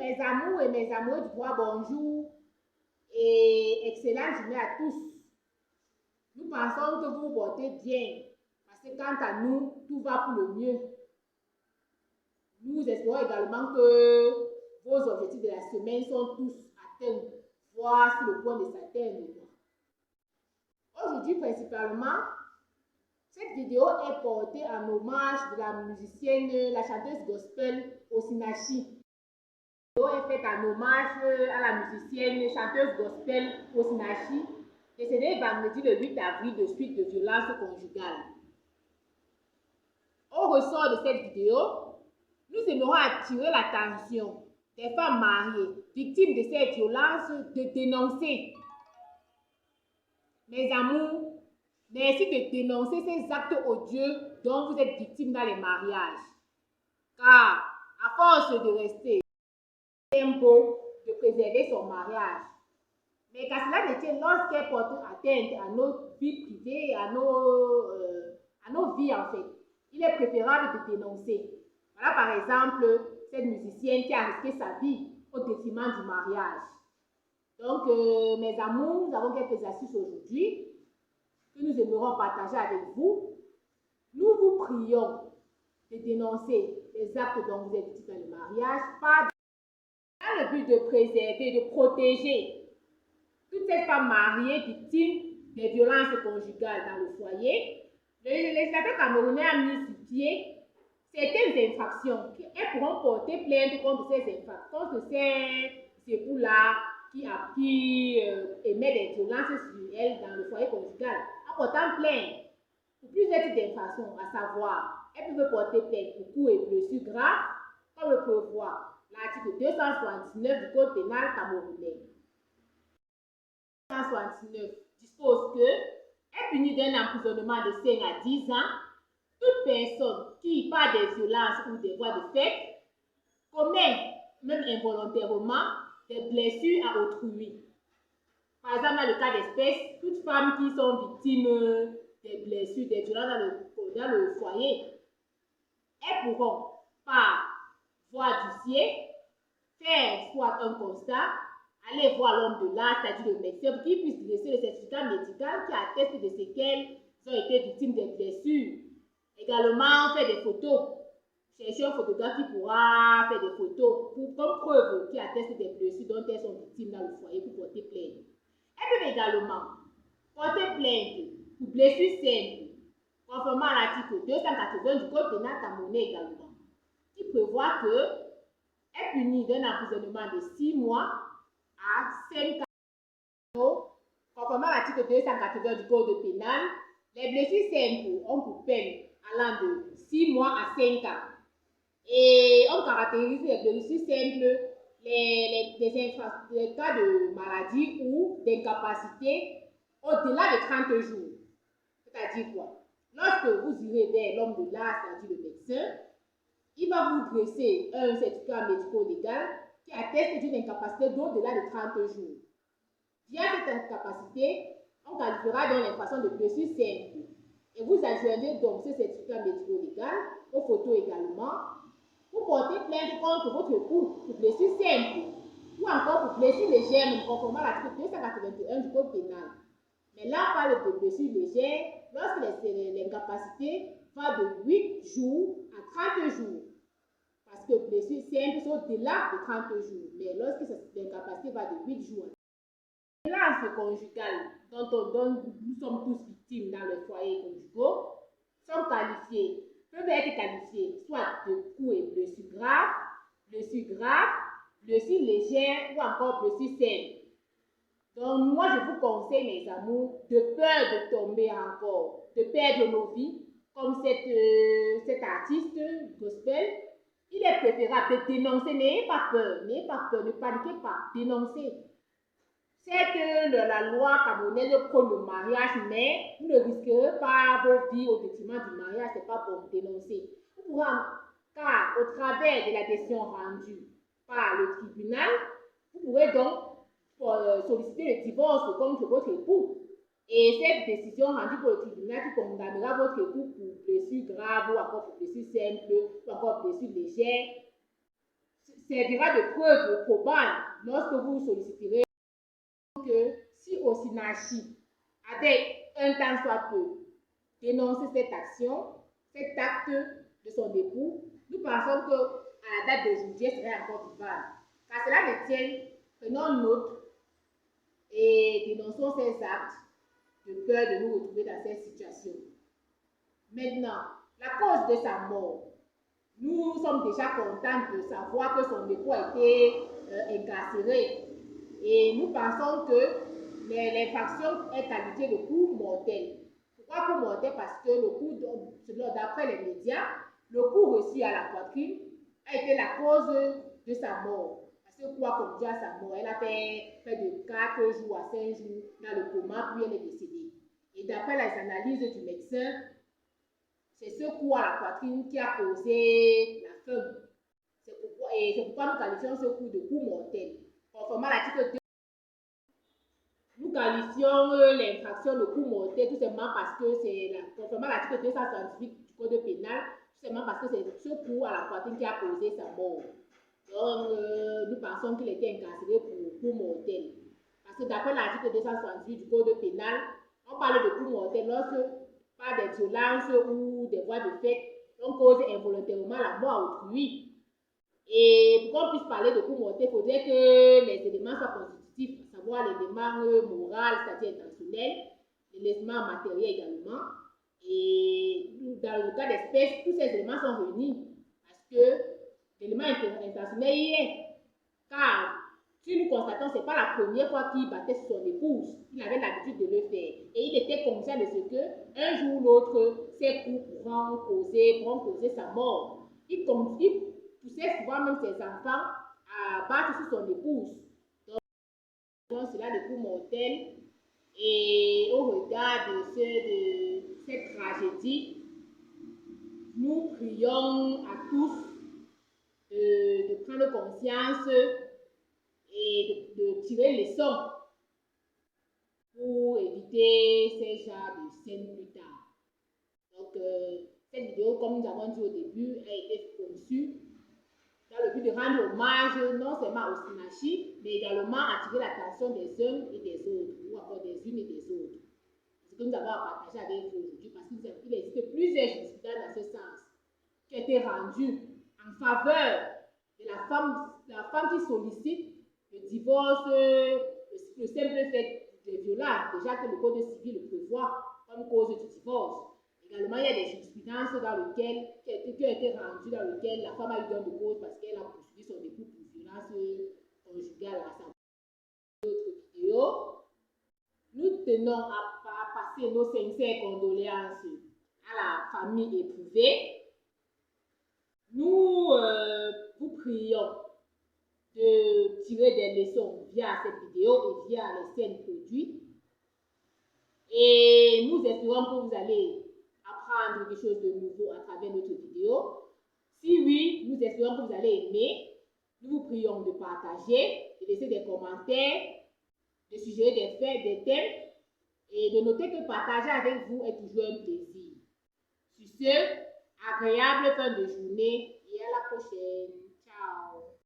mes amours et mes amoureux du droit, bonjour et excellente journée à tous. Nous pensons que vous vous portez bien parce que quant à nous, tout va pour le mieux. Nous espérons également que vos objectifs de la semaine sont tous atteints, voire sur le point de s'atteindre. Aujourd'hui, principalement, cette vidéo est portée en hommage de la musicienne, la chanteuse gospel Osinachi. Cette vidéo est faite en hommage à la musicienne, chanteuse gospel Osinachi, décédée vendredi le 8 avril de suite de violences conjugales. Au ressort de cette vidéo, nous aimerons attirer l'attention des femmes mariées, victimes de ces violences, de dénoncer. Mes amours, merci de dénoncer ces actes odieux dont vous êtes victimes dans les mariages. Car, à force de rester, c'est beau de préserver son mariage. Mais qu'à cela ne tienne, lorsqu'elle porte atteinte à notre vie privée, à nos vies en fait, il est préférable de dénoncer. Voilà par exemple cette musicienne qui a risqué sa vie au détriment du mariage. Donc, mes amours, nous avons quelques astuces aujourd'hui que nous aimerons partager avec vous. Nous vous prions de dénoncer les actes dont vous êtes victimes dans le mariage, dans le but de préserver, de protéger toutes ces femmes mariées victimes des violences conjugales dans le foyer. Le législateur camerounais a mis sur pied certaines infractions qu'elles pourront porter plainte contre ces époux-là qui émettent des violences sur elles dans le foyer conjugal, en portant plainte pour plusieurs types d'infractions, à savoir, elles peuvent porter plainte pour coups et blessures graves, comme le prévoit l'article 279 du Code pénal camerounais. 279 dispose que est puni d'un emprisonnement de 5 à 10 ans toute personne qui, par des violences ou des voies de fait, commet, même involontairement, des blessures à autrui. Par exemple, dans le cas d'espèce, toutes femmes qui sont victimes des blessures, des violences dans le foyer, elles pourront, par voie d'huissier, faire soit un constat, aller voir l'homme de l'art, c'est-à-dire le médecin, pour qu'il puisse dresser le certificat médical qui atteste de ce qu'elles ont été victimes des blessures. Également, faire des photos. Chercher un photographe qui pourra faire des photos comme preuve qui atteste des blessures dont elles sont victimes dans le foyer pour porter plainte. Elles peuvent également porter plainte pour blessures simples, conformément à l'article 280 du Code pénal camerounais également, qui prévoit que est puni d'un emprisonnement de 6 mois à 5 ans. Conformément à l'article 280 du Code pénal, les blessures simples ont pour peine allant de 6 mois à 5 ans. Et on caractérise les blessures simples, les cas de maladie ou d'incapacité au-delà de 30 jours. C'est-à-dire quoi? Lorsque vous irez vers l'homme de l'art, c'est-à-dire le médecin, il va vous dresser un certificat médico-légal qui atteste d'une incapacité d'au-delà de 30 jours. Via cette incapacité, on qualifiera donc l'infraction de blessure simple. Et vous adjoignez donc ce certificat médico-légal, aux photos également, pour porter plainte contre votre époux pour blessure simple ou encore pour blessure légère, conformément à l'article 281 du Code pénal. Mais là, on parle de blessure légère lorsque l'incapacité va de 8 jours à 30 jours. Parce que blessures simples sont au-delà de 30 jours. Mais lorsque l'incapacité va de 8 jours à 30 jours. Les violences conjugales dont nous sommes tous victimes dans les foyers conjugaux peuvent être qualifiées soit de coups et blessures graves, blessures légères ou encore blessures simples. Donc, moi, je vous conseille, mes amours, de peur de tomber encore, de perdre nos vies, comme cet artiste gospel, il est préférable de dénoncer. N'ayez pas peur, ne paniquez pas, dénoncez. C'est que la loi camerounaise prône le mariage, mais vous ne risquerez pas vos vies au détriment du mariage, c'est pas pour dénoncer. Car au travers de la décision rendue par le tribunal, vous pourrez donc solliciter le divorce contre votre époux. Et cette décision rendue par le tribunal qui condamnera votre époux pour blessures graves ou encore pour blessures simples ou encore blessures légères, servira de preuve probable lorsque vous solliciterez que si Osinachi avait un temps soit peu dénoncé cette action, cet acte de son époux, nous pensons que à la date d'aujourd'hui, elle serait encore vivable. Car cela ne tient, prenons note et dénonçons ces actes de peur de nous retrouver dans cette situation. Maintenant, la cause de sa mort. Nous sommes déjà contents de savoir que son époux a été incarcéré. Et nous pensons que l'infraction est qualifiée de coup mortel. Pourquoi coup mortel? Parce que le coup, d'après les médias, le coup reçu à la poitrine a été la cause de sa mort. Parce que quoi qu'on dit à sa mort, elle a fait près de 4 jours à 5 jours dans le coma, puis elle est décédée. Et d'après les analyses du médecin, c'est ce coup à la poitrine qui a causé la fin. C'est pourquoi nous qualifions ce coup de coup mortel. Conformément à l'article 2, nous qualifions l'infraction de coup mortel tout simplement parce que c'est conformément à l'article 268 du code pénal, tout simplement parce que c'est ce coup à la poitrine qui a causé sa mort. Donc, nous pensons qu'il était incarcéré pour coup mortel. Parce que d'après l'article 268 du code pénal, on parle de coup mortel lorsque, par des violences ou des voies de fait, on cause involontairement la mort à autrui. Et pour qu'on puisse parler de coup mortel, il faudrait que les éléments soient constitutifs, à savoir l'élément moral, c'est-à-dire intentionnel, l'élément matériel également. Et dans le cas d'espèce, tous ces éléments sont réunis parce que l'élément intentionnel y est. Car si nous constatons, ce n'est pas la première fois qu'il battait sur son épouse, il avait l'habitude de le faire. Et il était conscient de ce que un jour ou l'autre, ces coups pourront causer sa mort. Il poussait souvent même ses enfants à battre sur son épouse. Donc cela le coup mortel. Et au regard de cette tragédie, nous prions à tous de prendre conscience et de tirer les leçons pour éviter ces genres de scènes plus tard. Donc, cette vidéo, comme nous avons dit au début, a été conçue dans le but de rendre hommage non seulement au Osinachi, mais également attirer l'attention des uns et des autres, ou encore des unes et des autres. C'est ce que nous avons à partager avec vous aujourd'hui, parce qu'il existe plusieurs jurisprudences dans ce sens qui ont été rendues en faveur de la femme qui sollicite le divorce, le simple fait de violence, déjà que le code civil le prévoit comme cause du divorce. Également, il y a des jurisprudences qui ont été rendues dans lesquelles la femme a eu gain de cause parce qu'elle a poursuivi son époux pour violence conjugale. À sa autre vidéo, nous tenons à passer nos sincères condoléances à la famille éprouvée. Nous vous prions de tirer des leçons via cette vidéo et via les scènes produites. Et nous espérons que vous allez apprendre quelque chose de nouveau à travers notre vidéo. Si oui, nous espérons que vous allez aimer. Nous vous prions de partager, de laisser des commentaires, de suggérer des faits, des thèmes et de noter que partager avec vous est toujours un plaisir. Sur ce, agréable fin de journée et à la prochaine.